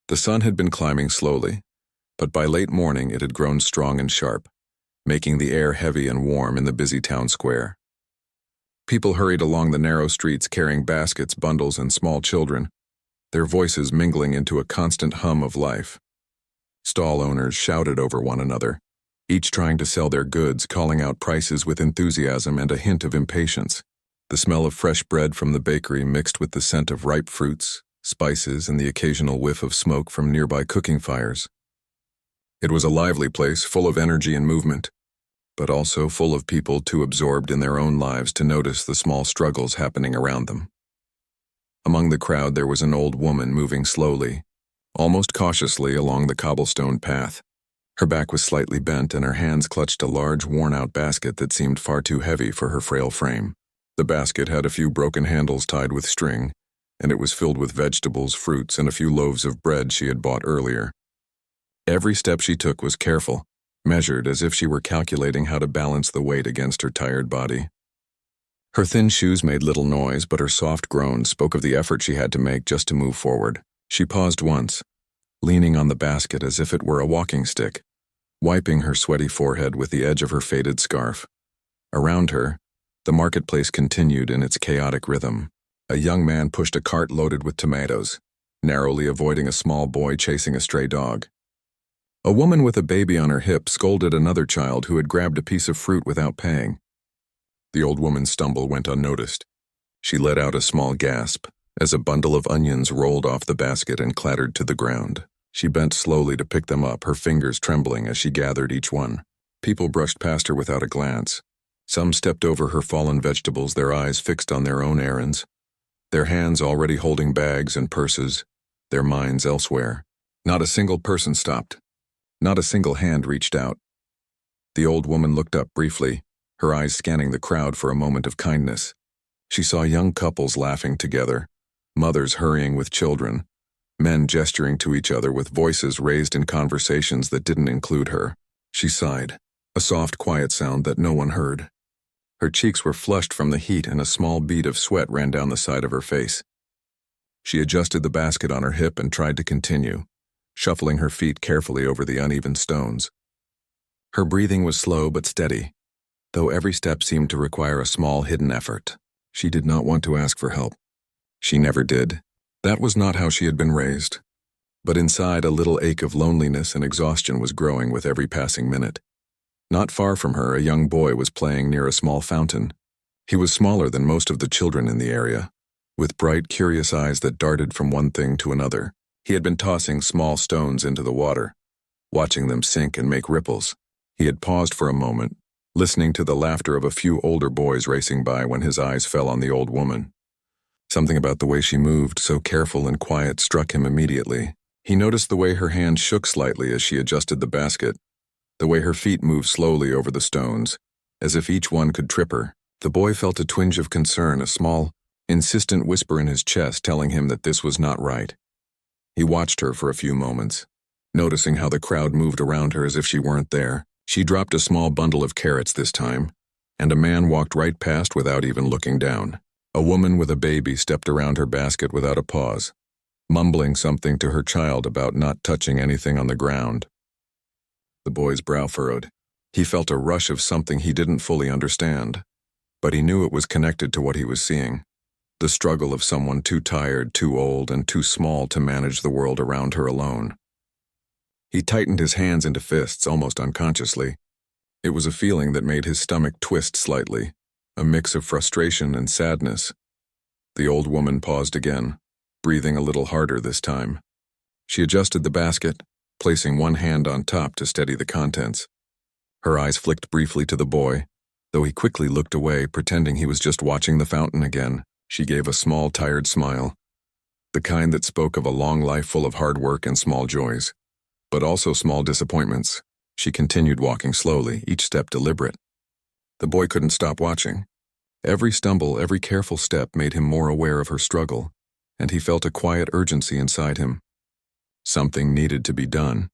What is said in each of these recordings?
The sun had been climbing slowly, but by late morning it had grown strong and sharp, making the air heavy and warm in the busy town square. People hurried along the narrow streets carrying baskets, bundles, and small children, their voices mingling into a constant hum of life. Stall owners shouted over one another, each trying to sell their goods, calling out prices with enthusiasm and a hint of impatience. The smell of fresh bread from the bakery mixed with the scent of ripe fruits, spices, and the occasional whiff of smoke from nearby cooking fires. It was a lively place, full of energy and movement, but also full of people too absorbed in their own lives to notice the small struggles happening around them. Among the crowd there was an old woman moving slowly, almost cautiously along the cobblestone path. Her back was slightly bent and her hands clutched a large, worn-out basket that seemed far too heavy for her frail frame. The basket had a few broken handles tied with string, and it was filled with vegetables, fruits, and a few loaves of bread she had bought earlier. Every step she took was careful, measured as if she were calculating how to balance the weight against her tired body. Her thin shoes made little noise, but her soft groans spoke of the effort she had to make just to move forward. She paused once, leaning on the basket as if it were a walking stick, wiping her sweaty forehead with the edge of her faded scarf. Around her, the marketplace continued in its chaotic rhythm. A young man pushed a cart loaded with tomatoes, narrowly avoiding a small boy chasing a stray dog. A woman with a baby on her hip scolded another child who had grabbed a piece of fruit without paying. The old woman's stumble went unnoticed. She let out a small gasp as a bundle of onions rolled off the basket and clattered to the ground. She bent slowly to pick them up, her fingers trembling as she gathered each one. People brushed past her without a glance. Some stepped over her fallen vegetables, their eyes fixed on their own errands, their hands already holding bags and purses, their minds elsewhere. Not a single person stopped. Not a single hand reached out. The old woman looked up briefly, her eyes scanning the crowd for a moment of kindness. She saw young couples laughing together, mothers hurrying with children, men gesturing to each other with voices raised in conversations that didn't include her. She sighed, a soft, quiet sound that no one heard. Her cheeks were flushed from the heat and a small bead of sweat ran down the side of her face. She adjusted the basket on her hip and tried to continue, shuffling her feet carefully over the uneven stones. Her breathing was slow but steady, though every step seemed to require a small hidden effort. She did not want to ask for help. She never did. That was not how she had been raised. But inside, a little ache of loneliness and exhaustion was growing with every passing minute. Not far from her, a young boy was playing near a small fountain. He was smaller than most of the children in the area, with bright, curious eyes that darted from one thing to another. He had been tossing small stones into the water, watching them sink and make ripples. He had paused for a moment, listening to the laughter of a few older boys racing by when his eyes fell on the old woman. Something about the way she moved, so careful and quiet, struck him immediately. He noticed the way her hand shook slightly as she adjusted the basket, the way her feet moved slowly over the stones, as if each one could trip her. The boy felt a twinge of concern, a small, insistent whisper in his chest telling him that this was not right. He watched her for a few moments, noticing how the crowd moved around her as if she weren't there. She dropped a small bundle of carrots this time, and a man walked right past without even looking down. A woman with a baby stepped around her basket without a pause, mumbling something to her child about not touching anything on the ground. The boy's brow furrowed. He felt a rush of something he didn't fully understand, but he knew it was connected to what he was seeing. The struggle of someone too tired, too old, and too small to manage the world around her alone. He tightened his hands into fists almost unconsciously. It was a feeling that made his stomach twist slightly, a mix of frustration and sadness. The old woman paused again, breathing a little harder this time. She adjusted the basket, placing one hand on top to steady the contents. Her eyes flicked briefly to the boy, though he quickly looked away, pretending he was just watching the fountain again. She gave a small, tired smile, the kind that spoke of a long life full of hard work and small joys, but also small disappointments. She continued walking slowly, each step deliberate. The boy couldn't stop watching. Every stumble, every careful step made him more aware of her struggle, and he felt a quiet urgency inside him. Something needed to be done.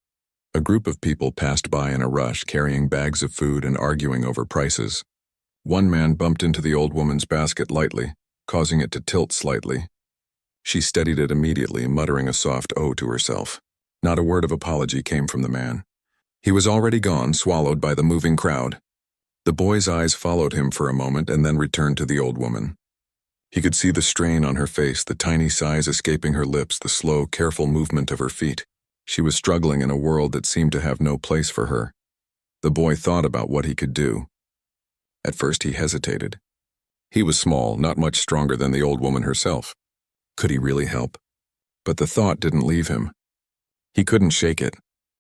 A group of people passed by in a rush, carrying bags of food and arguing over prices. One man bumped into the old woman's basket lightly, causing it to tilt slightly. She steadied it immediately, muttering a soft "oh" to herself. Not a word of apology came from the man. He was already gone, swallowed by the moving crowd. The boy's eyes followed him for a moment and then returned to the old woman. He could see the strain on her face, the tiny sighs escaping her lips, the slow, careful movement of her feet. She was struggling in a world that seemed to have no place for her. The boy thought about what he could do. At first he hesitated. He was small, not much stronger than the old woman herself. Could he really help? But the thought didn't leave him. He couldn't shake it.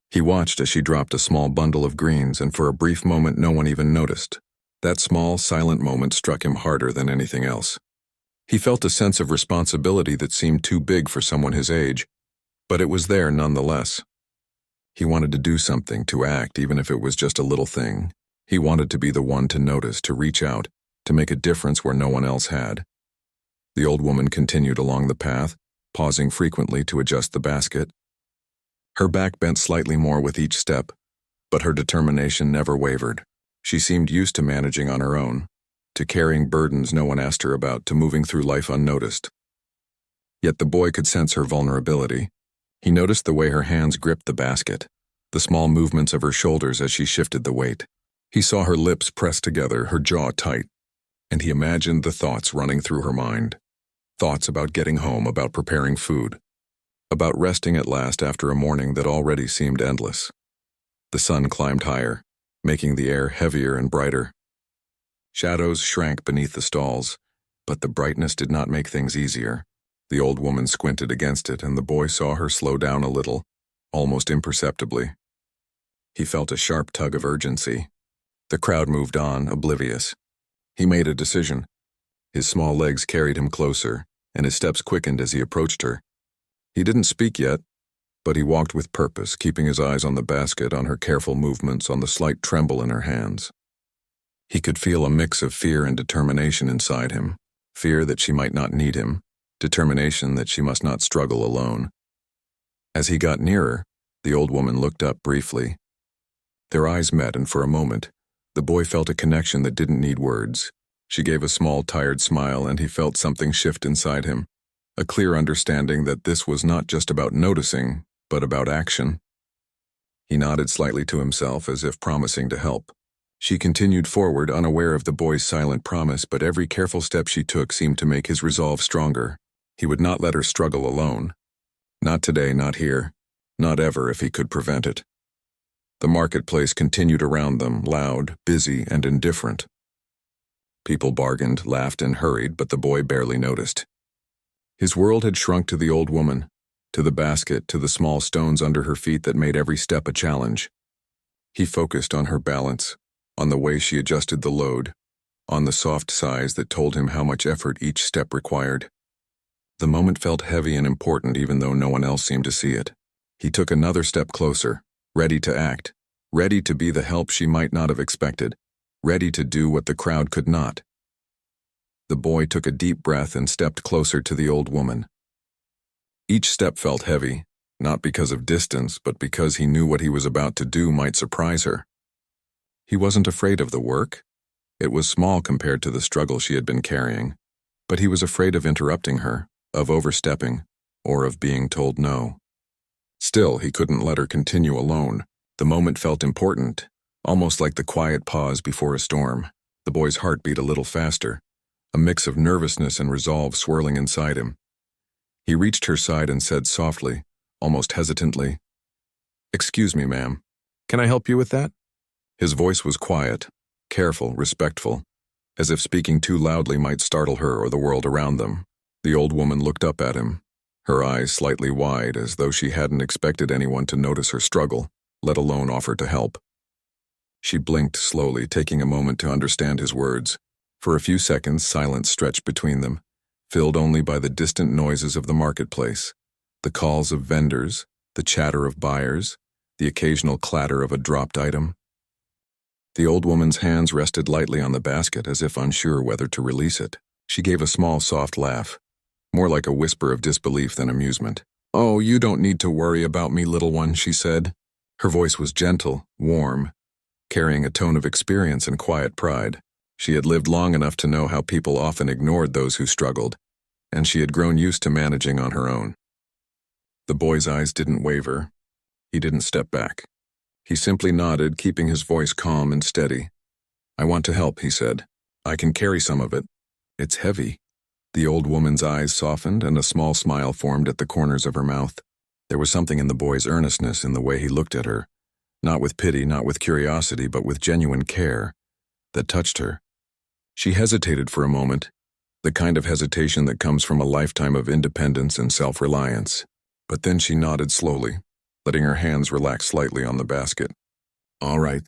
He watched as she dropped a small bundle of greens, and for a brief moment no one even noticed. That small, silent moment struck him harder than anything else. He felt a sense of responsibility that seemed too big for someone his age, but it was there nonetheless. He wanted to do something, to act, even if it was just a little thing. He wanted to be the one to notice, to reach out, to make a difference where no one else had. The old woman continued along the path, pausing frequently to adjust the basket. Her back bent slightly more with each step, but her determination never wavered. She seemed used to managing on her own, to carrying burdens no one asked her about, to moving through life unnoticed. Yet the boy could sense her vulnerability. He noticed the way her hands gripped the basket, the small movements of her shoulders as she shifted the weight. He saw her lips pressed together, her jaw tight, and he imagined the thoughts running through her mind. Thoughts about getting home, about preparing food, about resting at last after a morning that already seemed endless. The sun climbed higher, making the air heavier and brighter. Shadows shrank beneath the stalls, but the brightness did not make things easier. The old woman squinted against it, and the boy saw her slow down a little, almost imperceptibly. He felt a sharp tug of urgency. The crowd moved on, oblivious. He made a decision. His small legs carried him closer, and his steps quickened as he approached her. He didn't speak yet, but he walked with purpose, keeping his eyes on the basket, on her careful movements, on the slight tremble in her hands. He could feel a mix of fear and determination inside him. Fear that she might not need him, determination that she must not struggle alone. As he got nearer, the old woman looked up briefly. Their eyes met, and for a moment, the boy felt a connection that didn't need words. She gave a small, tired smile, and he felt something shift inside him, a clear understanding that this was not just about noticing, but about action. He nodded slightly to himself, as if promising to help. She continued forward, unaware of the boy's silent promise, but every careful step she took seemed to make his resolve stronger. He would not let her struggle alone. Not today, not here, not ever if he could prevent it. The marketplace continued around them, loud, busy, and indifferent. People bargained, laughed, and hurried, but the boy barely noticed. His world had shrunk to the old woman, to the basket, to the small stones under her feet that made every step a challenge. He focused on her balance, on the way she adjusted the load, on the soft sighs that told him how much effort each step required. The moment felt heavy and important, even though no one else seemed to see it. He took another step closer, ready to act, ready to be the help she might not have expected, ready to do what the crowd could not. The boy took a deep breath and stepped closer to the old woman. Each step felt heavy, not because of distance, but because he knew what he was about to do might surprise her. He wasn't afraid of the work. It was small compared to the struggle she had been carrying, but he was afraid of interrupting her, of overstepping, or of being told no. Still, he couldn't let her continue alone. The moment felt important, almost like the quiet pause before a storm. The boy's heart beat a little faster, a mix of nervousness and resolve swirling inside him. He reached her side and said softly, almost hesitantly, "Excuse me, ma'am. Can I help you with that?" His voice was quiet, careful, respectful, as if speaking too loudly might startle her or the world around them. The old woman looked up at him, her eyes slightly wide, as though she hadn't expected anyone to notice her struggle, let alone offer to help. She blinked slowly, taking a moment to understand his words. For a few seconds, silence stretched between them, filled only by the distant noises of the marketplace, the calls of vendors, the chatter of buyers, the occasional clatter of a dropped item. The old woman's hands rested lightly on the basket, as if unsure whether to release it. She gave a small, soft laugh, more like a whisper of disbelief than amusement. "Oh, you don't need to worry about me, little one," she said. Her voice was gentle, warm, carrying a tone of experience and quiet pride. She had lived long enough to know how people often ignored those who struggled, and she had grown used to managing on her own. The boy's eyes didn't waver. He didn't step back. He simply nodded, keeping his voice calm and steady. "I want to help," he said. "I can carry some of it. It's heavy." The old woman's eyes softened and a small smile formed at the corners of her mouth. There was something in the boy's earnestness in the way he looked at her, not with pity, not with curiosity, but with genuine care, that touched her. She hesitated for a moment, the kind of hesitation that comes from a lifetime of independence and self-reliance. But then she nodded slowly, letting her hands relax slightly on the basket. "All right.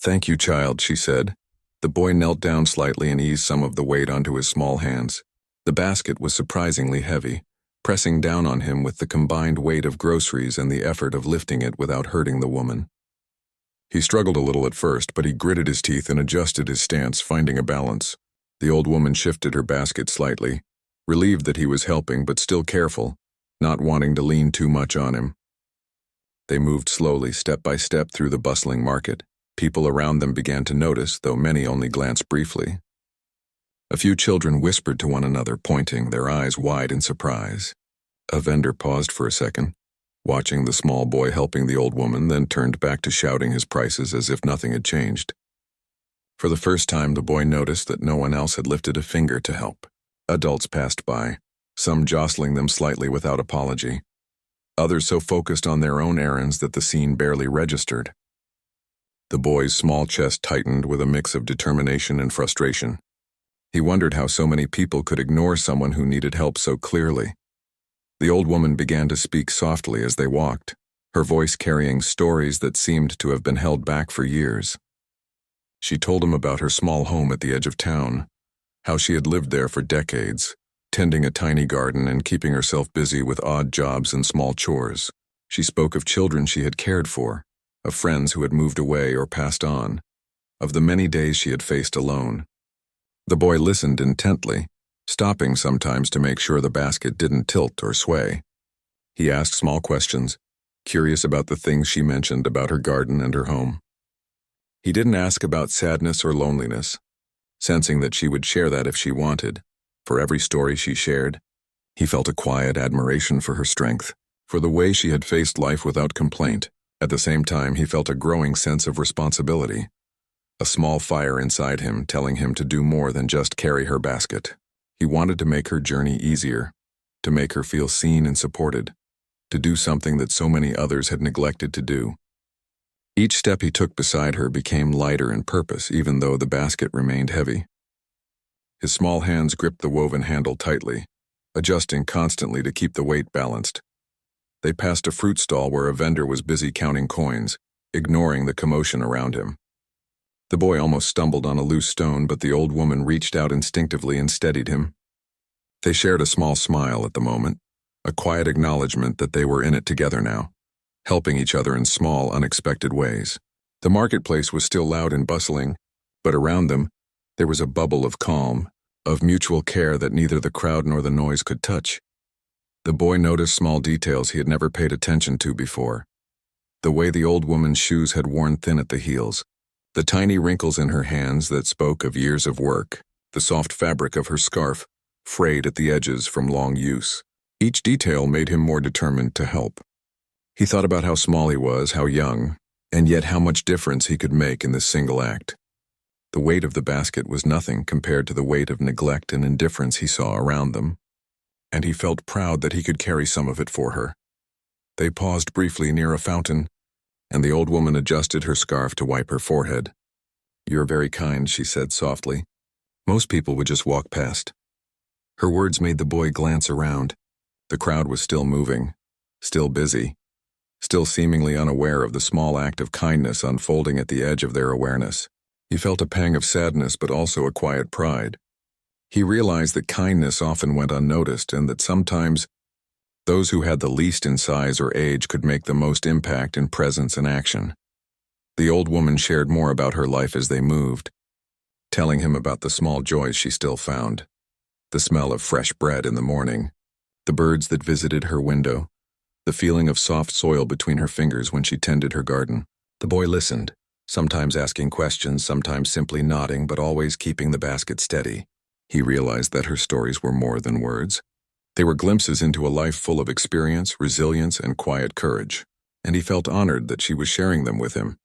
Thank you, child," she said. The boy knelt down slightly and eased some of the weight onto his small hands. The basket was surprisingly heavy, pressing down on him with the combined weight of groceries and the effort of lifting it without hurting the woman. He struggled a little at first, but he gritted his teeth and adjusted his stance, finding a balance. The old woman shifted her basket slightly, relieved that he was helping but still careful, not wanting to lean too much on him. They moved slowly, step by step, through the bustling market. People around them began to notice, though many only glanced briefly. A few children whispered to one another, pointing, their eyes wide in surprise. A vendor paused for a second, watching the small boy helping the old woman, then turned back to shouting his prices as if nothing had changed. For the first time, the boy noticed that no one else had lifted a finger to help. Adults passed by, some jostling them slightly without apology, others so focused on their own errands that the scene barely registered. The boy's small chest tightened with a mix of determination and frustration. He wondered how so many people could ignore someone who needed help so clearly. The old woman began to speak softly as they walked, her voice carrying stories that seemed to have been held back for years. She told him about her small home at the edge of town, how she had lived there for decades, tending a tiny garden and keeping herself busy with odd jobs and small chores. She spoke of children she had cared for, of friends who had moved away or passed on, of the many days she had faced alone. The boy listened intently, stopping sometimes to make sure the basket didn't tilt or sway. He asked small questions, curious about the things she mentioned about her garden and her home. He didn't ask about sadness or loneliness, sensing that she would share that if she wanted. For every story she shared, he felt a quiet admiration for her strength, for the way she had faced life without complaint. At the same time, he felt a growing sense of responsibility, a small fire inside him telling him to do more than just carry her basket. He wanted to make her journey easier, to make her feel seen and supported, to do something that so many others had neglected to do. Each step he took beside her became lighter in purpose, even though the basket remained heavy. His small hands gripped the woven handle tightly, adjusting constantly to keep the weight balanced. They passed a fruit stall where a vendor was busy counting coins, ignoring the commotion around him. The boy almost stumbled on a loose stone, but the old woman reached out instinctively and steadied him. They shared a small smile at the moment, a quiet acknowledgement that they were in it together now, helping each other in small, unexpected ways. The marketplace was still loud and bustling, but around them, there was a bubble of calm, of mutual care that neither the crowd nor the noise could touch. The boy noticed small details he had never paid attention to before. The way the old woman's shoes had worn thin at the heels, the tiny wrinkles in her hands that spoke of years of work, the soft fabric of her scarf, frayed at the edges from long use. Each detail made him more determined to help. He thought about how small he was, how young, and yet how much difference he could make in this single act. The weight of the basket was nothing compared to the weight of neglect and indifference he saw around them, and he felt proud that he could carry some of it for her. They paused briefly near a fountain, and the old woman adjusted her scarf to wipe her forehead. "You're very kind," she said softly. "Most people would just walk past." Her words made the boy glance around. The crowd was still moving, still busy, still seemingly unaware of the small act of kindness unfolding at the edge of their awareness. He felt a pang of sadness, but also a quiet pride. He realized that kindness often went unnoticed and that sometimes those who had the least in size or age could make the most impact in presence and action. The old woman shared more about her life as they moved, telling him about the small joys she still found, the smell of fresh bread in the morning, the birds that visited her window, the feeling of soft soil between her fingers when she tended her garden. The boy listened, sometimes asking questions, sometimes simply nodding, but always keeping the basket steady. He realized that her stories were more than words. They were glimpses into a life full of experience, resilience, and quiet courage, and he felt honored that she was sharing them with him.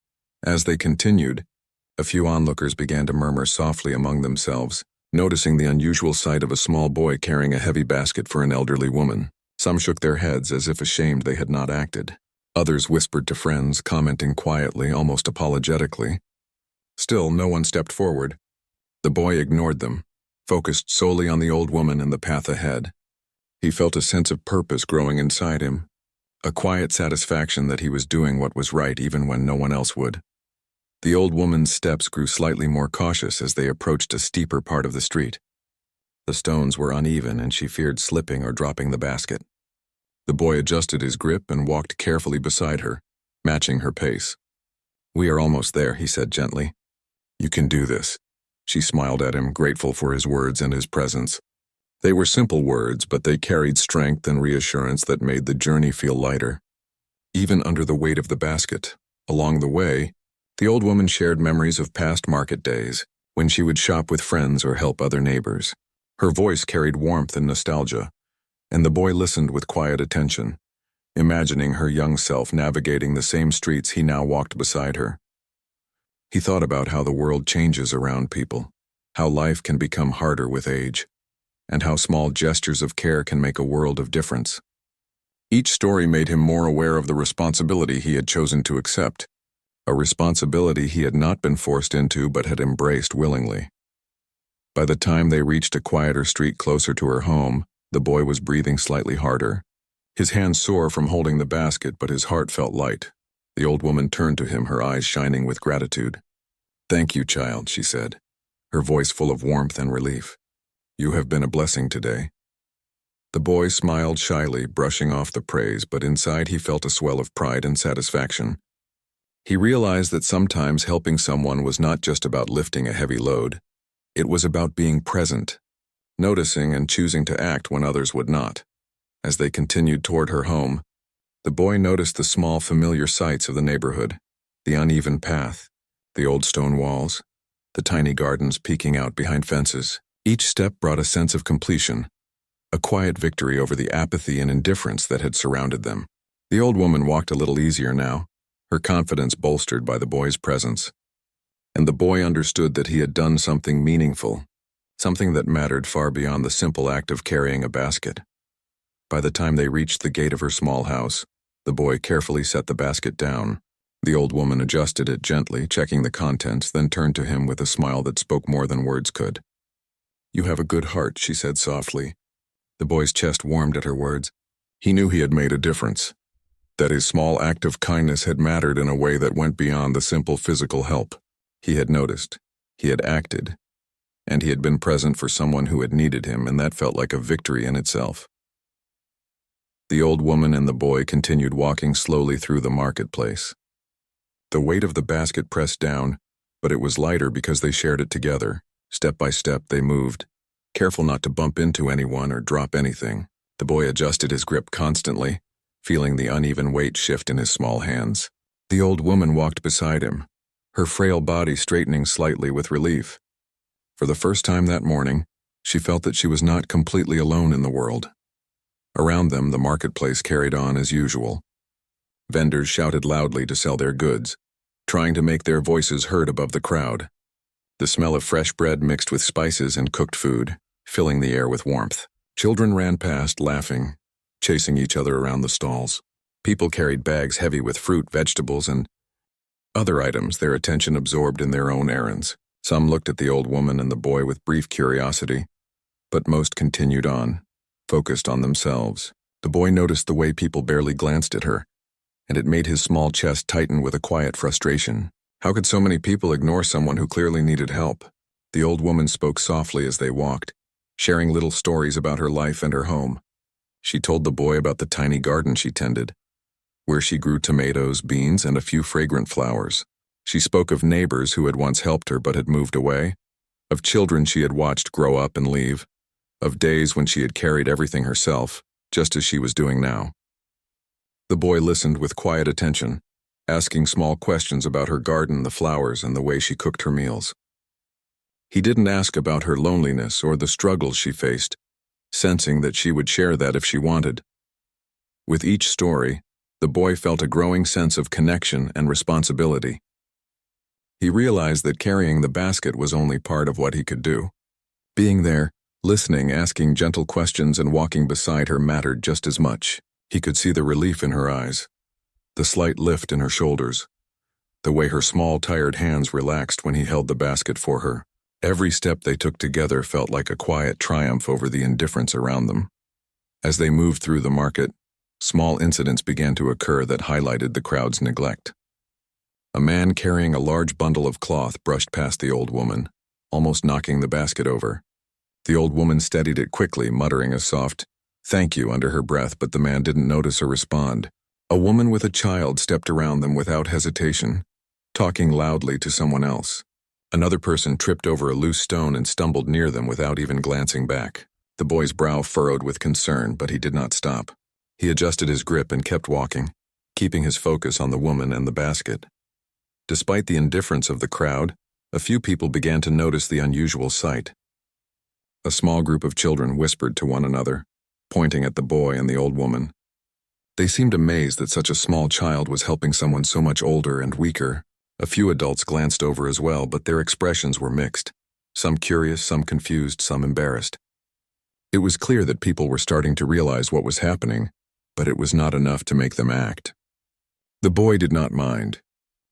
As they continued, a few onlookers began to murmur softly among themselves, noticing the unusual sight of a small boy carrying a heavy basket for an elderly woman. Some shook their heads as if ashamed they had not acted. Others whispered to friends, commenting quietly, almost apologetically. Still, no one stepped forward. The boy ignored them, focused solely on the old woman and the path ahead. He felt a sense of purpose growing inside him, a quiet satisfaction that he was doing what was right even when no one else would. The old woman's steps grew slightly more cautious as they approached a steeper part of the street. The stones were uneven and she feared slipping or dropping the basket. The boy adjusted his grip and walked carefully beside her, matching her pace. "We are almost there," he said gently. "You can do this." She smiled at him, grateful for his words and his presence. They were simple words, but they carried strength and reassurance that made the journey feel lighter. Even under the weight of the basket, along the way, the old woman shared memories of past market days, when she would shop with friends or help other neighbors. Her voice carried warmth and nostalgia, and the boy listened with quiet attention, imagining her young self navigating the same streets he now walked beside her. He thought about how the world changes around people, how life can become harder with age, and how small gestures of care can make a world of difference. Each story made him more aware of the responsibility he had chosen to accept, a responsibility he had not been forced into but had embraced willingly. By the time they reached a quieter street closer to her home, the boy was breathing slightly harder. His hands sore from holding the basket, but his heart felt light. The old woman turned to him, her eyes shining with gratitude. "Thank you, child," she said, her voice full of warmth and relief. "You have been a blessing today." The boy smiled shyly, brushing off the praise, but inside he felt a swell of pride and satisfaction. He realized that sometimes helping someone was not just about lifting a heavy load. It was about being present, noticing and choosing to act when others would not. As they continued toward her home, the boy noticed the small familiar sights of the neighborhood, the uneven path, the old stone walls, the tiny gardens peeking out behind fences. Each step brought a sense of completion, a quiet victory over the apathy and indifference that had surrounded them. The old woman walked a little easier now, her confidence bolstered by the boy's presence. And the boy understood that he had done something meaningful, something that mattered far beyond the simple act of carrying a basket. By the time they reached the gate of her small house, the boy carefully set the basket down. The old woman adjusted it gently, checking the contents, then turned to him with a smile that spoke more than words could. "You have a good heart," she said softly. The boy's chest warmed at her words. He knew he had made a difference, that his small act of kindness had mattered in a way that went beyond the simple physical help. He had noticed, he had acted, and he had been present for someone who had needed him, and that felt like a victory in itself. The old woman and the boy continued walking slowly through the marketplace. The weight of the basket pressed down, but it was lighter because they shared it together. Step by step they moved, careful not to bump into anyone or drop anything. The boy adjusted his grip constantly, feeling the uneven weight shift in his small hands. The old woman walked beside him, her frail body straightening slightly with relief. For the first time that morning, she felt that she was not completely alone in the world. Around them, the marketplace carried on as usual. Vendors shouted loudly to sell their goods, trying to make their voices heard above the crowd. The smell of fresh bread mixed with spices and cooked food, filling the air with warmth. Children ran past, laughing, chasing each other around the stalls. People carried bags heavy with fruit, vegetables, and other items, their attention absorbed in their own errands. Some looked at the old woman and the boy with brief curiosity, but most continued on, focused on themselves. The boy noticed the way people barely glanced at her, and it made his small chest tighten with a quiet frustration. How could so many people ignore someone who clearly needed help? The old woman spoke softly as they walked, sharing little stories about her life and her home. She told the boy about the tiny garden she tended, where she grew tomatoes, beans, and a few fragrant flowers. She spoke of neighbors who had once helped her but had moved away, of children she had watched grow up and leave, of days when she had carried everything herself, just as she was doing now. The boy listened with quiet attention, asking small questions about her garden, the flowers, and the way she cooked her meals. He didn't ask about her loneliness or the struggles she faced, sensing that she would share that if she wanted. With each story, the boy felt a growing sense of connection and responsibility. He realized that carrying the basket was only part of what he could do. Being there, listening, asking gentle questions, and walking beside her mattered just as much. He could see the relief in her eyes, the slight lift in her shoulders, the way her small, tired hands relaxed when he held the basket for her. Every step they took together felt like a quiet triumph over the indifference around them. As they moved through the market, small incidents began to occur that highlighted the crowd's neglect. A man carrying a large bundle of cloth brushed past the old woman, almost knocking the basket over. The old woman steadied it quickly, muttering a soft, "Thank you," under her breath, but the man didn't notice or respond. A woman with a child stepped around them without hesitation, talking loudly to someone else. Another person tripped over a loose stone and stumbled near them without even glancing back. The boy's brow furrowed with concern, but he did not stop. He adjusted his grip and kept walking, keeping his focus on the woman and the basket. Despite the indifference of the crowd, a few people began to notice the unusual sight. A small group of children whispered to one another, pointing at the boy and the old woman. They seemed amazed that such a small child was helping someone so much older and weaker. A few adults glanced over as well, but their expressions were mixed. Some curious, some confused, some embarrassed. It was clear that people were starting to realize what was happening, but it was not enough to make them act. The boy did not mind.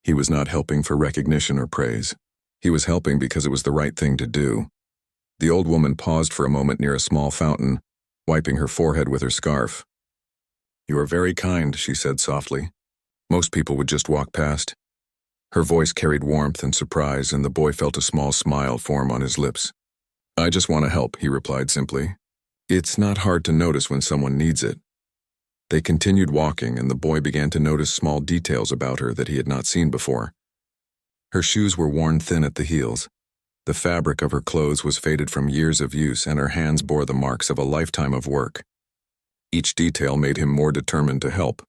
He was not helping for recognition or praise. He was helping because it was the right thing to do. The old woman paused for a moment near a small fountain, wiping her forehead with her scarf. "You are very kind," she said softly. "Most people would just walk past." Her voice carried warmth and surprise, and the boy felt a small smile form on his lips. "I just want to help," he replied simply. "It's not hard to notice when someone needs it." They continued walking, and the boy began to notice small details about her that he had not seen before. Her shoes were worn thin at the heels. The fabric of her clothes was faded from years of use, and her hands bore the marks of a lifetime of work. Each detail made him more determined to help.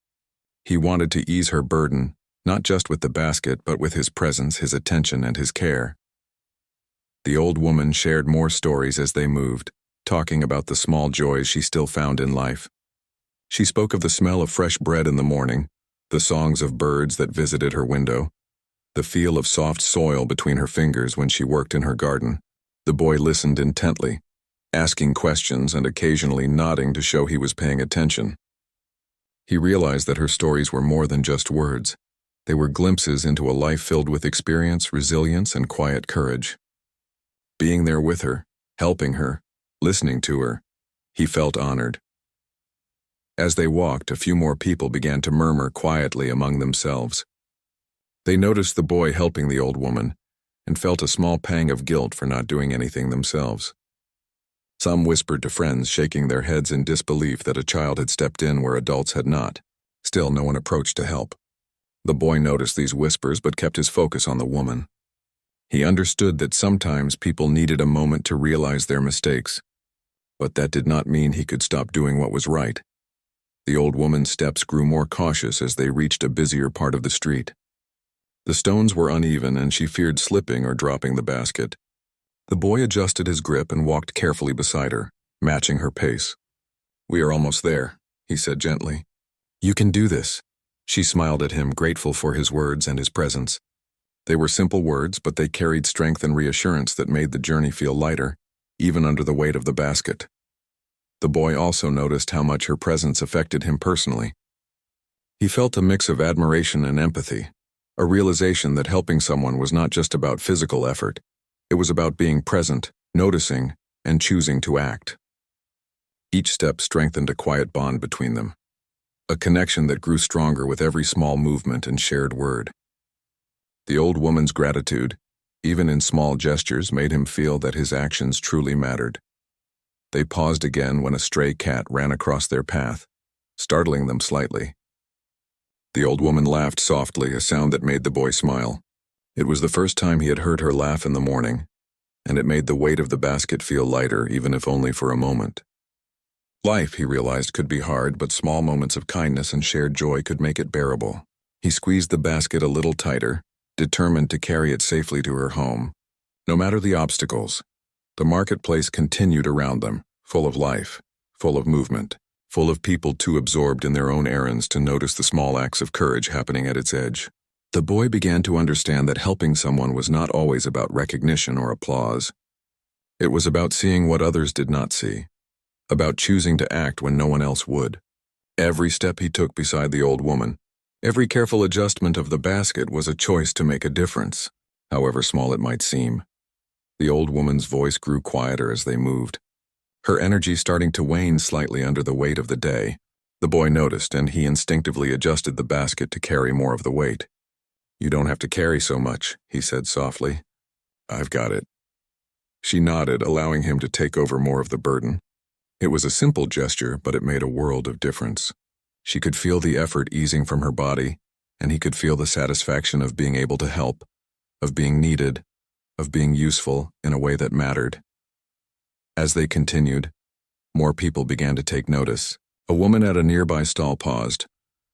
He wanted to ease her burden, not just with the basket, but with his presence, his attention, and his care. The old woman shared more stories as they moved, talking about the small joys she still found in life. She spoke of the smell of fresh bread in the morning, the songs of birds that visited her window, the feel of soft soil between her fingers when she worked in her garden. The boy listened intently, asking questions and occasionally nodding to show he was paying attention. He realized that her stories were more than just words. They were glimpses into a life filled with experience, resilience, and quiet courage. Being there with her, helping her, listening to her, he felt honored. As they walked, a few more people began to murmur quietly among themselves. They noticed the boy helping the old woman and felt a small pang of guilt for not doing anything themselves. Some whispered to friends, shaking their heads in disbelief that a child had stepped in where adults had not. Still, no one approached to help. The boy noticed these whispers but kept his focus on the woman. He understood that sometimes people needed a moment to realize their mistakes, but that did not mean he could stop doing what was right. The old woman's steps grew more cautious as they reached a busier part of the street. The stones were uneven, and she feared slipping or dropping the basket. The boy adjusted his grip and walked carefully beside her, matching her pace. "We are almost there," he said gently. "You can do this." She smiled at him, grateful for his words and his presence. They were simple words, but they carried strength and reassurance that made the journey feel lighter, even under the weight of the basket. The boy also noticed how much her presence affected him personally. He felt a mix of admiration and empathy, a realization that helping someone was not just about physical effort. It was about being present, noticing, and choosing to act. Each step strengthened a quiet bond between them, a connection that grew stronger with every small movement and shared word. The old woman's gratitude, even in small gestures, made him feel that his actions truly mattered. They paused again when a stray cat ran across their path, startling them slightly. The old woman laughed softly, a sound that made the boy smile. It was the first time he had heard her laugh in the morning, and it made the weight of the basket feel lighter, even if only for a moment. Life, he realized, could be hard, but small moments of kindness and shared joy could make it bearable. He squeezed the basket a little tighter, determined to carry it safely to her home. No matter the obstacles, the marketplace continued around them, full of life. full of movement, full of people too absorbed in their own errands to notice the small acts of courage happening at its edge. The boy began to understand that helping someone was not always about recognition or applause. It was about seeing what others did not see, about choosing to act when no one else would. Every step he took beside the old woman, every careful adjustment of the basket was a choice to make a difference, however small it might seem. The old woman's voice grew quieter as they moved, her energy starting to wane slightly under the weight of the day. The boy noticed, and he instinctively adjusted the basket to carry more of the weight. "You don't have to carry so much," he said softly. "I've got it." She nodded, allowing him to take over more of the burden. It was a simple gesture, but it made a world of difference. She could feel the effort easing from her body, and he could feel the satisfaction of being able to help, of being needed, of being useful in a way that mattered. As they continued, more people began to take notice. A woman at a nearby stall paused,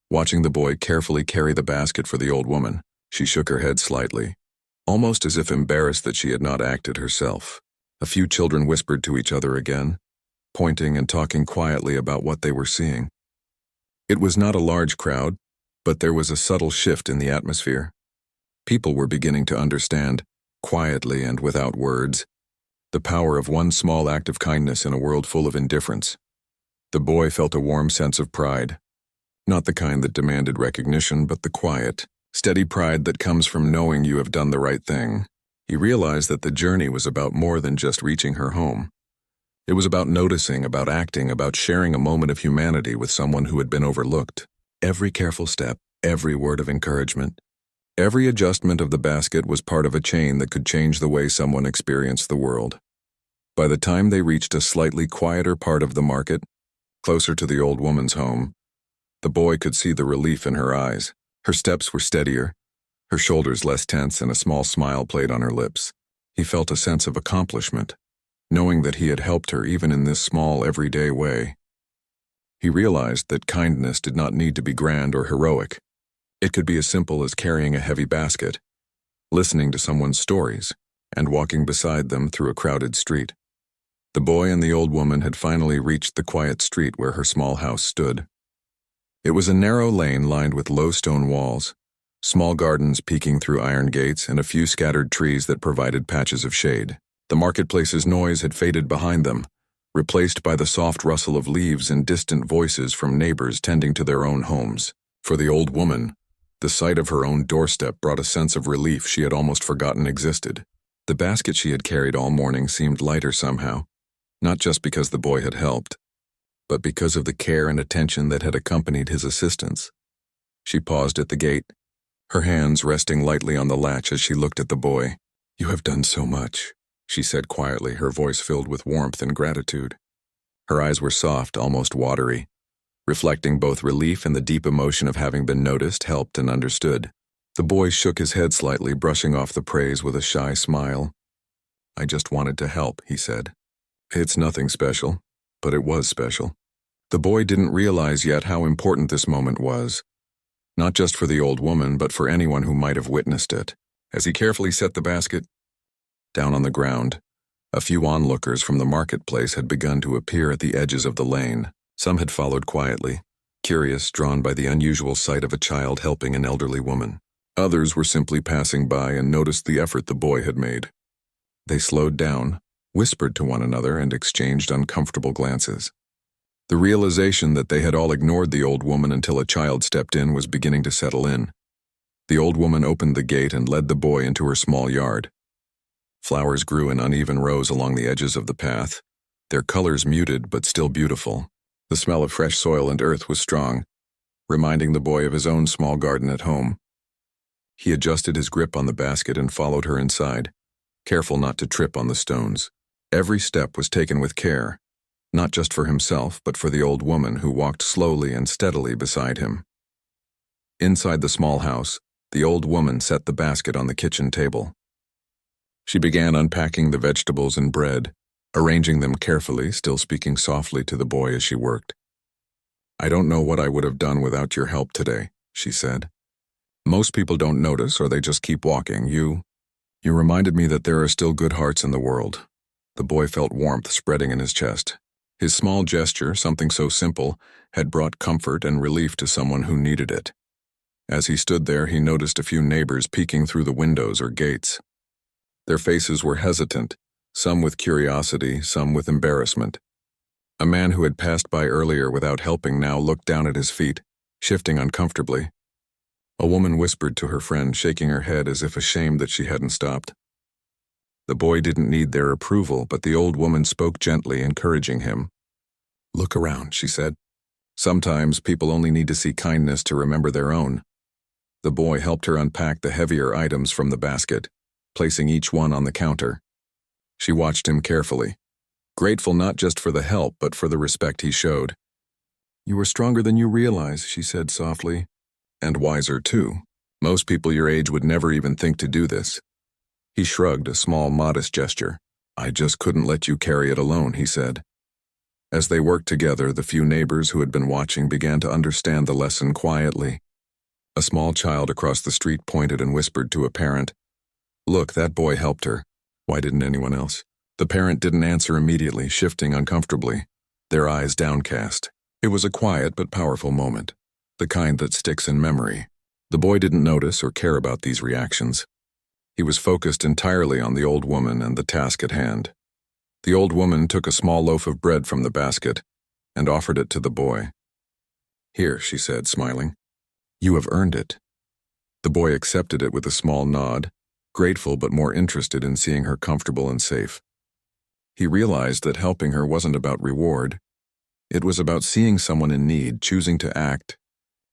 watching the boy carefully carry the basket for the old woman. She shook her head slightly, almost as if embarrassed that she had not acted herself. A few children whispered to each other again, pointing and talking quietly about what they were seeing. It was not a large crowd, but there was a subtle shift in the atmosphere. People were beginning to understand, quietly and without words, the power of one small act of kindness in a world full of indifference. The boy felt a warm sense of pride, not the kind that demanded recognition, but the quiet, steady pride that comes from knowing you have done the right thing. He realized that the journey was about more than just reaching her home. It was about noticing, about acting, about sharing a moment of humanity with someone who had been overlooked. Every careful step, every word of encouragement, every adjustment of the basket was part of a chain that could change the way someone experienced the world. By the time they reached a slightly quieter part of the market, closer to the old woman's home, the boy could see the relief in her eyes. Her steps were steadier, her shoulders less tense, and a small smile played on her lips. He felt a sense of accomplishment, knowing that he had helped her even in this small, everyday way. He realized that kindness did not need to be grand or heroic. It could be as simple as carrying a heavy basket, listening to someone's stories, and walking beside them through a crowded street. The boy and the old woman had finally reached the quiet street where her small house stood. It was a narrow lane lined with low stone walls, small gardens peeking through iron gates, and a few scattered trees that provided patches of shade. The marketplace's noise had faded behind them, replaced by the soft rustle of leaves and distant voices from neighbors tending to their own homes. For the old woman, the sight of her own doorstep brought a sense of relief she had almost forgotten existed. The basket she had carried all morning seemed lighter somehow, not just because the boy had helped, but because of the care and attention that had accompanied his assistance. She paused at the gate, her hands resting lightly on the latch as she looked at the boy. "You have done so much," she said quietly, her voice filled with warmth and gratitude. Her eyes were soft, almost watery, reflecting both relief and the deep emotion of having been noticed, helped, and understood. The boy shook his head slightly, brushing off the praise with a shy smile. "I just wanted to help," he said. "It's nothing special, but it was special." The boy didn't realize yet how important this moment was, not just for the old woman, but for anyone who might have witnessed it. As he carefully set the basket down on the ground, a few onlookers from the marketplace had begun to appear at the edges of the lane. Some had followed quietly, curious, drawn by the unusual sight of a child helping an elderly woman. Others were simply passing by and noticed the effort the boy had made. They slowed down, whispered to one another, and exchanged uncomfortable glances. The realization that they had all ignored the old woman until a child stepped in was beginning to settle in. The old woman opened the gate and led the boy into her small yard. Flowers grew in uneven rows along the edges of the path, their colors muted but still beautiful. The smell of fresh soil and earth was strong, reminding the boy of his own small garden at home. He adjusted his grip on the basket and followed her inside, careful not to trip on the stones. Every step was taken with care, not just for himself, but for the old woman who walked slowly and steadily beside him. Inside the small house, the old woman set the basket on the kitchen table. She began unpacking the vegetables and bread, arranging them carefully, still speaking softly to the boy as she worked. "I don't know what I would have done without your help today," she said. "Most people don't notice, or they just keep walking. You reminded me that there are still good hearts in the world." The boy felt warmth spreading in his chest, His small gesture, something so simple, had brought comfort and relief to someone who needed it. As he stood there, he noticed a few neighbors peeking through the windows or gates. Their faces were hesitant, some with curiosity, some with embarrassment. A man who had passed by earlier without helping now looked down at his feet, shifting uncomfortably. A woman whispered to her friend, shaking her head as if ashamed that she hadn't stopped. The boy didn't need their approval, but the old woman spoke gently, encouraging him. "Look around," she said. "Sometimes people only need to see kindness to remember their own." The boy helped her unpack the heavier items from the basket, placing each one on the counter. She watched him carefully, grateful not just for the help but for the respect he showed. "You are stronger than you realize," she said softly. "And wiser, too. Most people your age would never even think to do this." He shrugged, a small, modest gesture. "I just couldn't let you carry it alone," he said. As they worked together, the few neighbors who had been watching began to understand the lesson quietly. A small child across the street pointed and whispered to a parent, "Look, that boy helped her. Why didn't anyone else?" The parent didn't answer immediately, shifting uncomfortably, their eyes downcast. It was a quiet but powerful moment, the kind that sticks in memory. The boy didn't notice or care about these reactions. He was focused entirely on the old woman and the task at hand. The old woman took a small loaf of bread from the basket and offered it to the boy. "Here," she said, smiling. "You have earned it." The boy accepted it with a small nod, grateful but more interested in seeing her comfortable and safe. He realized that helping her wasn't about reward. It was about seeing someone in need, choosing to act,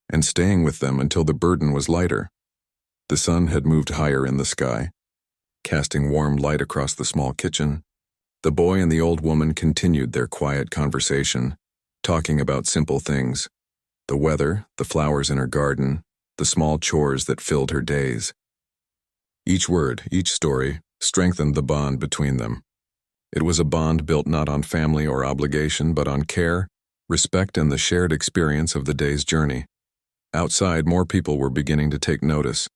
and staying with them until the burden was lighter. The sun had moved higher in the sky, casting warm light across the small kitchen. The boy and the old woman continued their quiet conversation, talking about simple things: the weather, the flowers in her garden, the small chores that filled her days. Each word, each story, strengthened the bond between them. It was a bond built not on family or obligation, but on care, respect, and the shared experience of the day's journey. Outside, more people were beginning to take notice.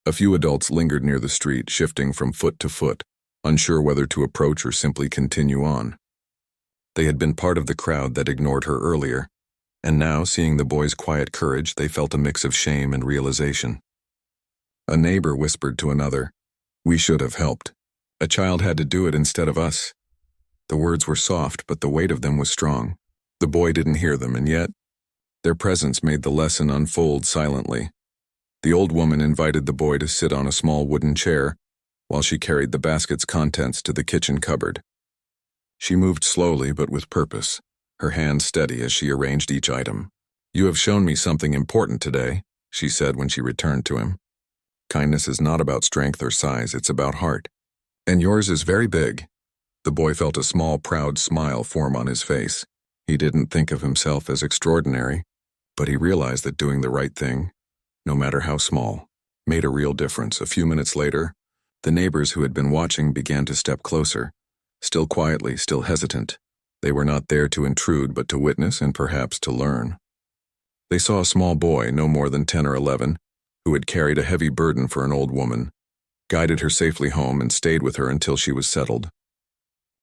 A few adults lingered near the street, shifting from foot to foot, unsure whether to approach or simply continue on. They had been part of the crowd that ignored her earlier, and now, seeing the boy's quiet courage, they felt a mix of shame and realization. A neighbor whispered to another, "We should have helped. A child had to do it instead of us." The words were soft, but the weight of them was strong. The boy didn't hear them, and yet, their presence made the lesson unfold silently. The old woman invited the boy to sit on a small wooden chair while she carried the basket's contents to the kitchen cupboard. She moved slowly but with purpose, her hand steady as she arranged each item. "You have shown me something important today," she said when she returned to him. "Kindness is not about strength or size, it's about heart. And yours is very big." The boy felt a small, proud smile form on his face. He didn't think of himself as extraordinary, but he realized that doing the right thing, no matter how small, made a real difference. A few minutes later, the neighbors who had been watching began to step closer, still quietly, still hesitant. They were not there to intrude, but to witness and perhaps to learn. They saw a small boy, no more than 10 or 11, who had carried a heavy burden for an old woman, guided her safely home, and stayed with her until she was settled.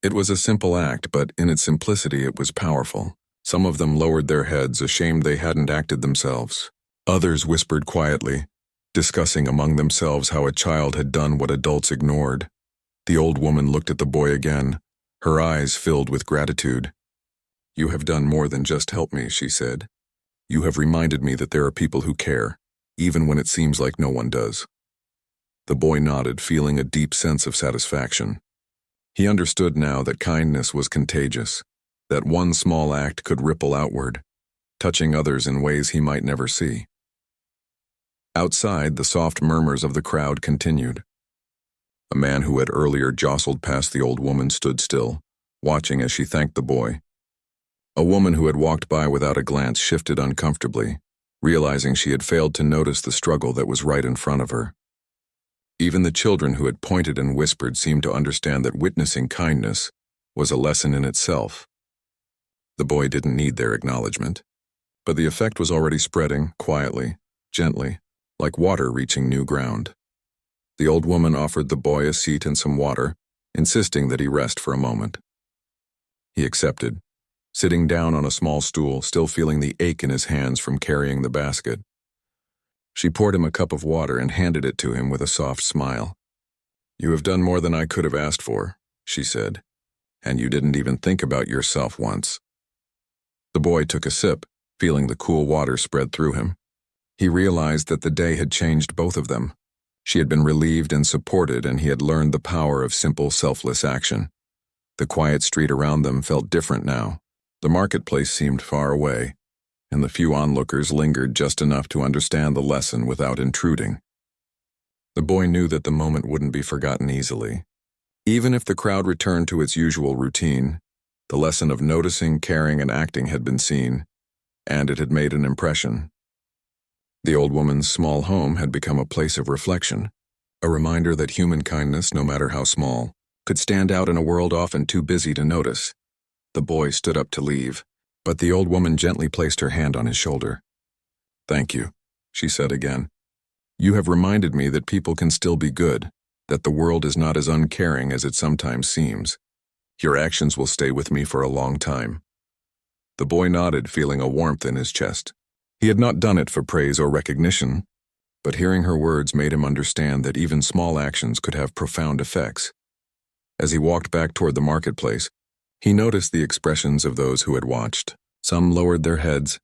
It was a simple act, but in its simplicity it was powerful. Some of them lowered their heads, ashamed they hadn't acted themselves. Others whispered quietly, discussing among themselves how a child had done what adults ignored. The old woman looked at the boy again, her eyes filled with gratitude. "You have done more than just help me," she said. "You have reminded me that there are people who care, even when it seems like no one does." The boy nodded, feeling a deep sense of satisfaction. He understood now that kindness was contagious, that one small act could ripple outward, touching others in ways he might never see. Outside, the soft murmurs of the crowd continued. A man who had earlier jostled past the old woman stood still, watching as she thanked the boy. A woman who had walked by without a glance shifted uncomfortably, realizing she had failed to notice the struggle that was right in front of her. Even the children who had pointed and whispered seemed to understand that witnessing kindness was a lesson in itself. The boy didn't need their acknowledgement, but the effect was already spreading, quietly, gently, like water reaching new ground. The old woman offered the boy a seat and some water, insisting that he rest for a moment. He accepted, sitting down on a small stool, still feeling the ache in his hands from carrying the basket. She poured him a cup of water and handed it to him with a soft smile. "You have done more than I could have asked for," she said, "and you didn't even think about yourself once." The boy took a sip, feeling the cool water spread through him. He realized that the day had changed both of them. She had been relieved and supported, and he had learned the power of simple, selfless action. The quiet street around them felt different now. The marketplace seemed far away, and the few onlookers lingered just enough to understand the lesson without intruding. The boy knew that the moment wouldn't be forgotten easily. Even if the crowd returned to its usual routine, the lesson of noticing, caring, and acting had been seen, and it had made an impression. The old woman's small home had become a place of reflection, a reminder that human kindness, no matter how small, could stand out in a world often too busy to notice. The boy stood up to leave, but the old woman gently placed her hand on his shoulder. "Thank you," she said again. "You have reminded me that people can still be good, that the world is not as uncaring as it sometimes seems. Your actions will stay with me for a long time." The boy nodded, feeling a warmth in his chest. He had not done it for praise or recognition, but hearing her words made him understand that even small actions could have profound effects. As he walked back toward the marketplace, he noticed the expressions of those who had watched. Some lowered their heads,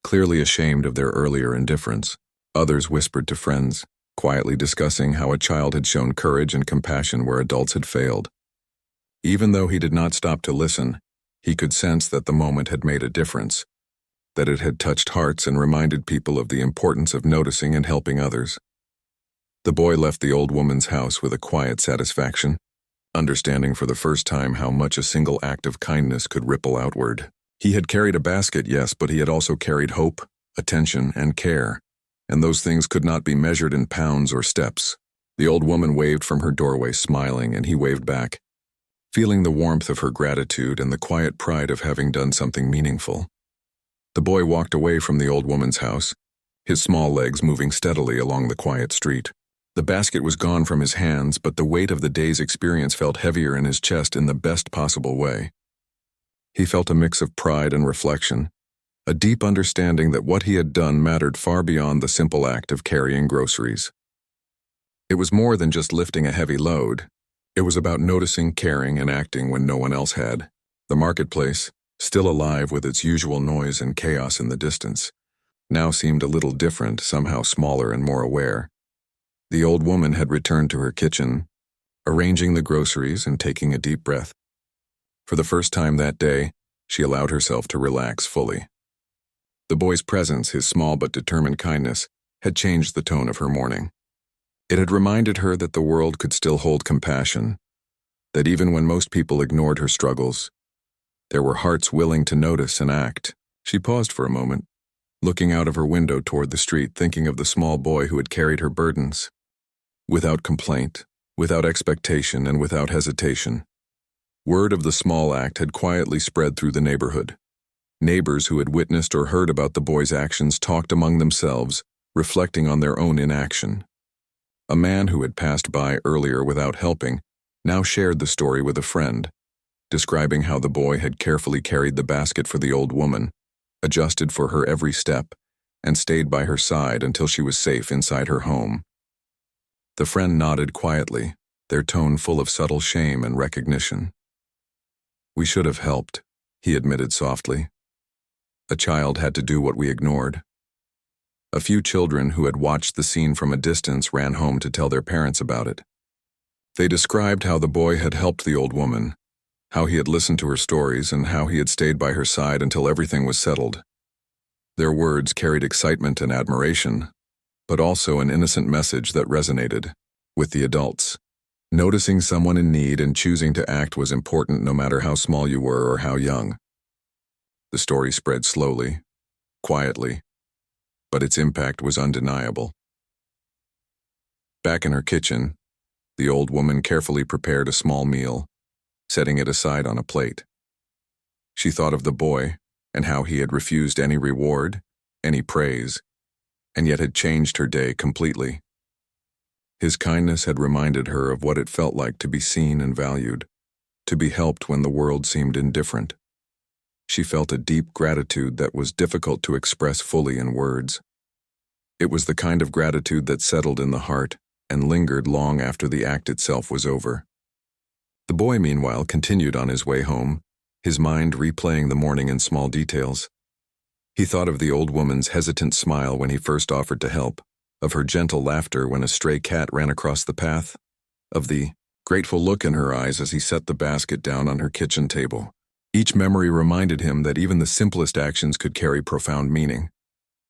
clearly ashamed of their earlier indifference. Others whispered to friends, quietly discussing how a child had shown courage and compassion where adults had failed. Even though he did not stop to listen, he could sense that the moment had made a difference, that it had touched hearts and reminded people of the importance of noticing and helping others. The boy left the old woman's house with a quiet satisfaction, understanding for the first time how much a single act of kindness could ripple outward. He had carried a basket, yes, but he had also carried hope, attention, and care, and those things could not be measured in pounds or steps. The old woman waved from her doorway, smiling, and he waved back, feeling the warmth of her gratitude and the quiet pride of having done something meaningful. The boy walked away from the old woman's house, his small legs moving steadily along the quiet street. The basket was gone from his hands, but the weight of the day's experience felt heavier in his chest in the best possible way. He felt a mix of pride and reflection, a deep understanding that what he had done mattered far beyond the simple act of carrying groceries. It was more than just lifting a heavy load. It was about noticing, caring, and acting when no one else had. The marketplace, still alive with its usual noise and chaos in the distance, now seemed a little different, somehow smaller and more aware. The old woman had returned to her kitchen, arranging the groceries and taking a deep breath. For the first time that day, she allowed herself to relax fully. The boy's presence, his small but determined kindness, had changed the tone of her morning. It had reminded her that the world could still hold compassion, that even when most people ignored her struggles, there were hearts willing to notice and act. She paused for a moment, looking out of her window toward the street, thinking of the small boy who had carried her burdens. Without complaint, without expectation, and without hesitation, word of the small act had quietly spread through the neighborhood. Neighbors who had witnessed or heard about the boy's actions talked among themselves, reflecting on their own inaction. A man who had passed by earlier without helping now shared the story with a friend, describing how the boy had carefully carried the basket for the old woman, adjusted for her every step, and stayed by her side until she was safe inside her home. The friend nodded quietly, their tone full of subtle shame and recognition. "We should have helped," he admitted softly. "A child had to do what we ignored." A few children who had watched the scene from a distance ran home to tell their parents about it. They described how the boy had helped the old woman, how he had listened to her stories, and how he had stayed by her side until everything was settled. Their words carried excitement and admiration, but also an innocent message that resonated with the adults. Noticing someone in need and choosing to act was important no matter how small you were or how young. The story spread slowly, quietly, but its impact was undeniable. Back in her kitchen, the old woman carefully prepared a small meal, setting it aside on a plate. She thought of the boy and how he had refused any reward, any praise, and yet had changed her day completely. His kindness had reminded her of what it felt like to be seen and valued, to be helped when the world seemed indifferent. She felt a deep gratitude that was difficult to express fully in words. It was the kind of gratitude that settled in the heart and lingered long after the act itself was over. The boy, meanwhile, continued on his way home, his mind replaying the morning in small details. He thought of the old woman's hesitant smile when he first offered to help, of her gentle laughter when a stray cat ran across the path, of the grateful look in her eyes as he set the basket down on her kitchen table. Each memory reminded him that even the simplest actions could carry profound meaning.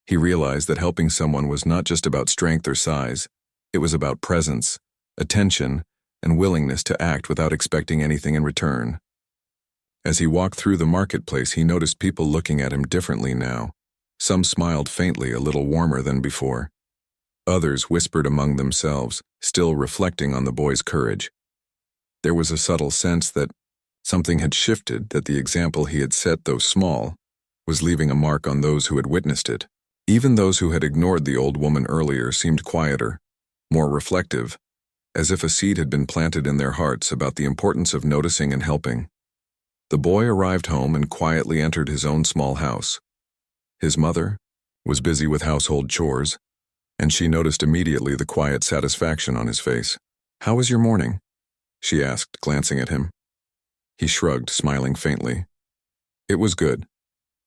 He realized that helping someone was not just about strength or size, it was about presence, attention, and willingness to act without expecting anything in return. As he walked through the marketplace, he noticed people looking at him differently now. Some smiled faintly, a little warmer than before. Others whispered among themselves, still reflecting on the boy's courage. There was a subtle sense that something had shifted, that the example he had set, though small, was leaving a mark on those who had witnessed it. Even those who had ignored the old woman earlier seemed quieter, more reflective, as if a seed had been planted in their hearts about the importance of noticing and helping. The boy arrived home and quietly entered his own small house. His mother was busy with household chores, and she noticed immediately the quiet satisfaction on his face. "How was your morning?" she asked, glancing at him. He shrugged, smiling faintly. "It was good,"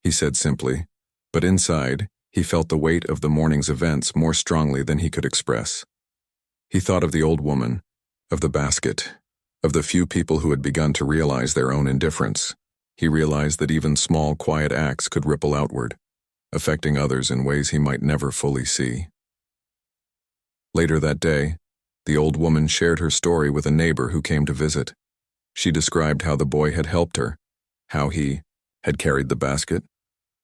he said simply, but inside, he felt the weight of the morning's events more strongly than he could express. He thought of the old woman, of the basket, of the few people who had begun to realize their own indifference. He realized that even small, quiet acts could ripple outward, affecting others in ways he might never fully see. Later that day, the old woman shared her story with a neighbor who came to visit. She described how the boy had helped her, how he had carried the basket,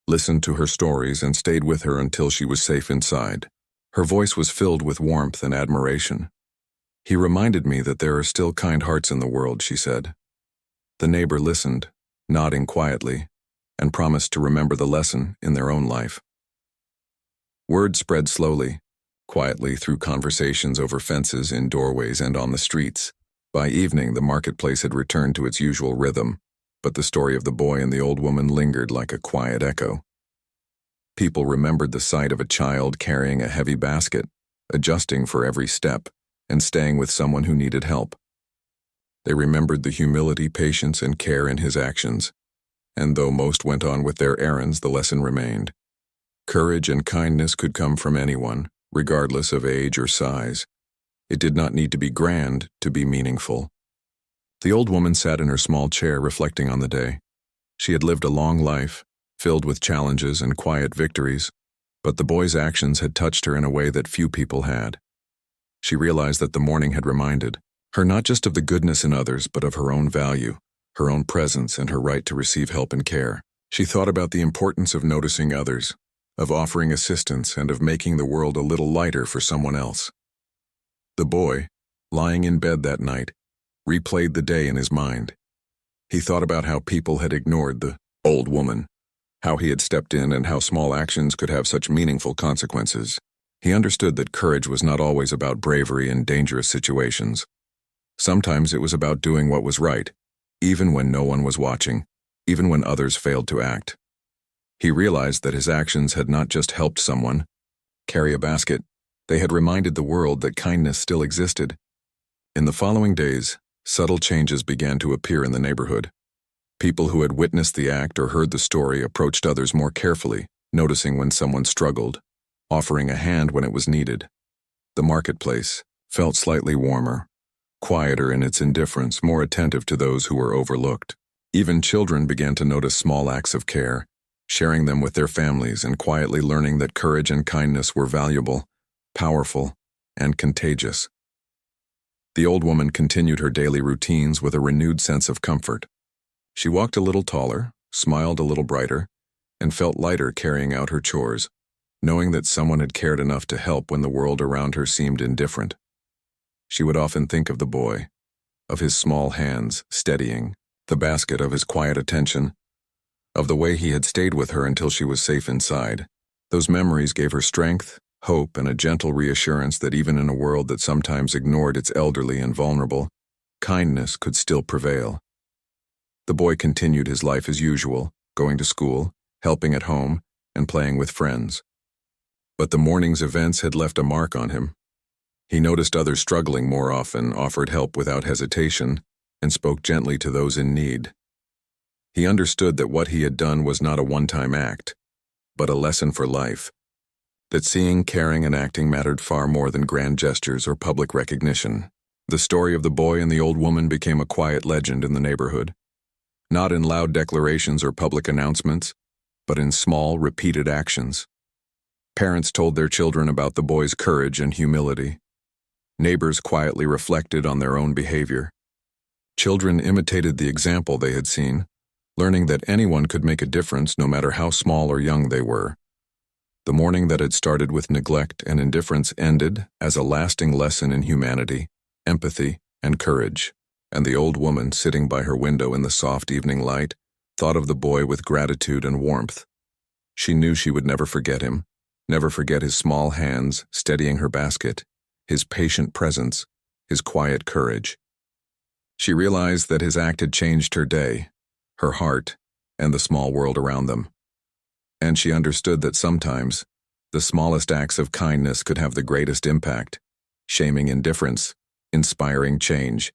listened to her stories, and stayed with her until she was safe inside. Her voice was filled with warmth and admiration. "He reminded me that there are still kind hearts in the world," she said. The neighbor listened, nodding quietly, and promised to remember the lesson in their own life. Word spread slowly, quietly through conversations over fences, in doorways, and on the streets. By evening, the marketplace had returned to its usual rhythm, but the story of the boy and the old woman lingered like a quiet echo. People remembered the sight of a child carrying a heavy basket, adjusting for every step, and staying with someone who needed help. They remembered the humility, patience, and care in his actions, and though most went on with their errands, the lesson remained. Courage and kindness could come from anyone, regardless of age or size. It did not need to be grand to be meaningful. The old woman sat in her small chair reflecting on the day. She had lived a long life, filled with challenges and quiet victories, but the boy's actions had touched her in a way that few people had. She realized that the morning had reminded her not just of the goodness in others, but of her own value, her own presence, and her right to receive help and care. She thought about the importance of noticing others, of offering assistance, and of making the world a little lighter for someone else. The boy, lying in bed that night, replayed the day in his mind. He thought about how people had ignored the old woman, how he had stepped in, and how small actions could have such meaningful consequences. He understood that courage was not always about bravery in dangerous situations. Sometimes it was about doing what was right, even when no one was watching, even when others failed to act. He realized that his actions had not just helped someone carry a basket, they had reminded the world that kindness still existed. In the following days, subtle changes began to appear in the neighborhood. People who had witnessed the act or heard the story approached others more carefully, noticing when someone struggled, offering a hand when it was needed. The marketplace felt slightly warmer, quieter in its indifference, more attentive to those who were overlooked. Even children began to notice small acts of care, sharing them with their families and quietly learning that courage and kindness were valuable, powerful, and contagious. The old woman continued her daily routines with a renewed sense of comfort. She walked a little taller, smiled a little brighter, and felt lighter carrying out her chores, knowing that someone had cared enough to help when the world around her seemed indifferent. She would often think of the boy, of his small hands steadying the basket, of his quiet attention, of the way he had stayed with her until she was safe inside. Those memories gave her strength, hope, and a gentle reassurance that even in a world that sometimes ignored its elderly and vulnerable, kindness could still prevail. The boy continued his life as usual, going to school, helping at home, and playing with friends. But the morning's events had left a mark on him. He noticed others struggling more often, offered help without hesitation, and spoke gently to those in need. He understood that what he had done was not a one-time act, but a lesson for life, that seeing, caring, and acting mattered far more than grand gestures or public recognition. The story of the boy and the old woman became a quiet legend in the neighborhood, not in loud declarations or public announcements, but in small, repeated actions. Parents told their children about the boy's courage and humility. Neighbors quietly reflected on their own behavior. Children imitated the example they had seen, learning that anyone could make a difference no matter how small or young they were. The morning that had started with neglect and indifference ended as a lasting lesson in humanity, empathy, and courage, and the old woman, sitting by her window in the soft evening light, thought of the boy with gratitude and warmth. She knew she would never forget him, never forget his small hands steadying her basket, his patient presence, his quiet courage. She realized that his act had changed her day, her heart, and the small world around them. And she understood that sometimes the smallest acts of kindness could have the greatest impact, shaming indifference, inspiring change,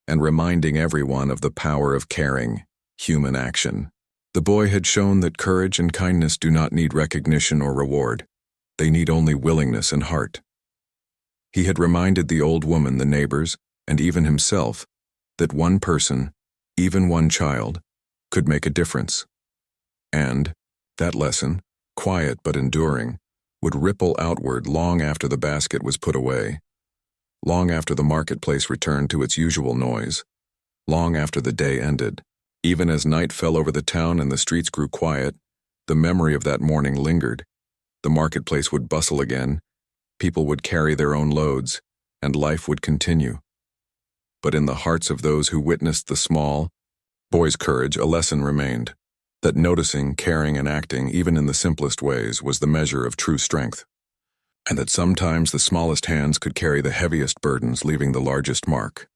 and reminding everyone of the power of caring, human action. The boy had shown that courage and kindness do not need recognition or reward. They need only willingness and heart. He had reminded the old woman, the neighbors, and even himself, that one person, even one child, could make a difference. And that lesson, quiet but enduring, would ripple outward long after the basket was put away, long after the marketplace returned to its usual noise, long after the day ended. Even as night fell over the town and the streets grew quiet, the memory of that morning lingered. The marketplace would bustle again, people would carry their own loads, and life would continue. But in the hearts of those who witnessed the small boy's courage, a lesson remained, that noticing, caring, and acting, even in the simplest ways, was the measure of true strength, and that sometimes the smallest hands could carry the heaviest burdens, leaving the largest mark.